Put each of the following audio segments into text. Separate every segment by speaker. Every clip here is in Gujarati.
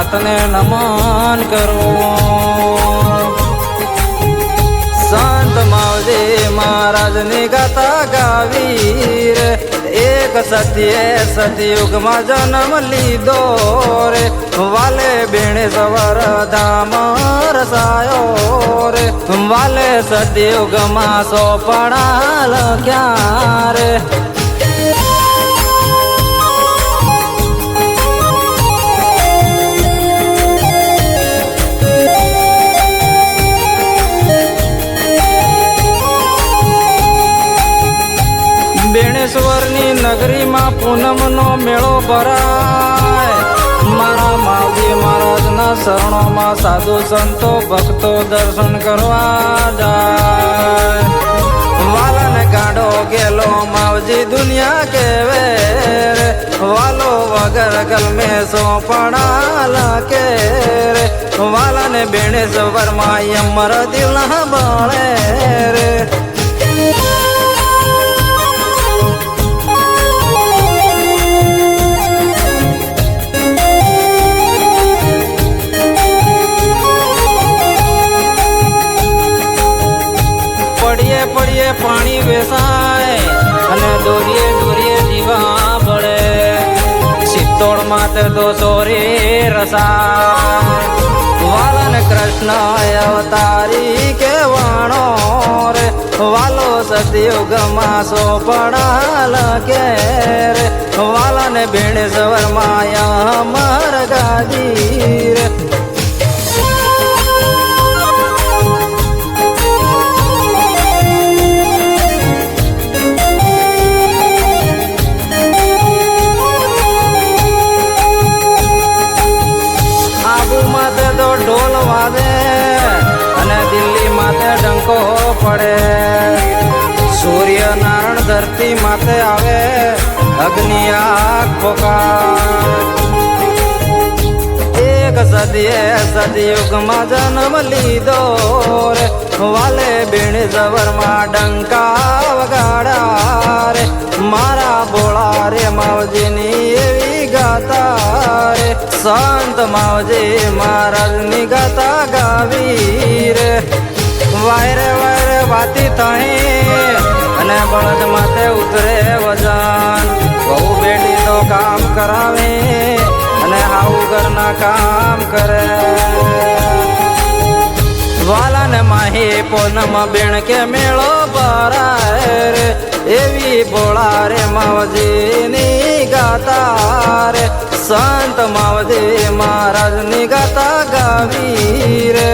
Speaker 1: નાથને નમન કરું। સંત માવજી મહારાજની ગાતા ગાવી રે, એક સત્યે સતયુગમાં જન્મ લીધો રે, વાલે બેણે સવર ધામ રસાયો રે, વાલે સતયુગમાં સોપણા લખ્યા રે। બેણેશ્વરની નગરીમાં પૂનમનો મેળો ભરાય, મારા માવજી મહારાજના શરણોમાં સાધુ સંતો ભક્તો દર્શન કરવા જાય। વાલાને ગાંડો ગેલો માવજી દુનિયા કેવે રે, વાલો વગર ગલમે સોપણા લખે રે, વાલાને બેણેશ્વરમાં અમર દિલ બળે રે। પડીએ પાણી વેસાય અને દોરીએ દોરીએ જીવા પડે, સિત્તોડ માતે દોસોરી રસાય, વાલન કૃષ્ણ અવતારી કેવાણો રે, વાલો સતયુગમાં સોપણા લખે રે, વાલને બેણેશ્વરમાં અમર ગાદી રે। ઢોલ વાગે અને દિલ્હી માથે ડંકો પડે, સૂર્ય નારાયણ ધરતી માથે આવે અગ્નિ આગ પોકાર, એક સદીએ સતયુગમાં જન્મ લીધો રે, વાલે બેણેશ્વરમાં ડંકા વગાડા રે, મારા બોળા રે માવજીની એવી ગાતા રે, સંત માવજી મહારાજની ગાતા ગાવી રે। વાયરે વાયરે વાતી તણી અને બળદ માથે ઉતરે વજન, બહુ બેટી તો કામ કરાવે અને હાઉ ઘરના કામ કરે, વાલાને માહી પૂનમ બેણ કે મેળો ભરાય રે, એવી ભોળા રે માવજીની ગાતા રે, સંત માવજી મહારાજની ગાતા ગાવી રે।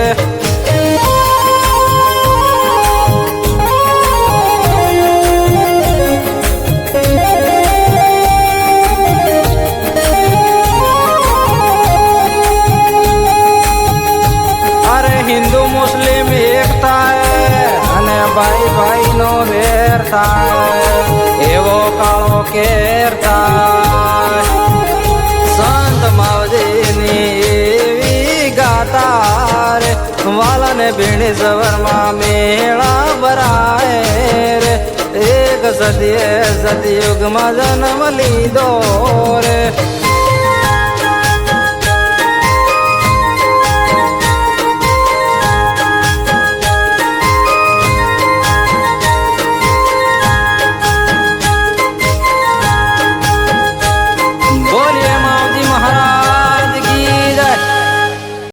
Speaker 1: અરે હિન્દુ મુસ્લિમ એક થાય અને ભાઈ ભાઈ નો વેર થાય, એવો કાળો કેર થાય, સંત માવજીની એવી ગાતા રે, વાલાને બેણેશ્વરમાં મેળા ભરાય રે, એક સદીએ સતયુગમાં જન્મ લીધો રે।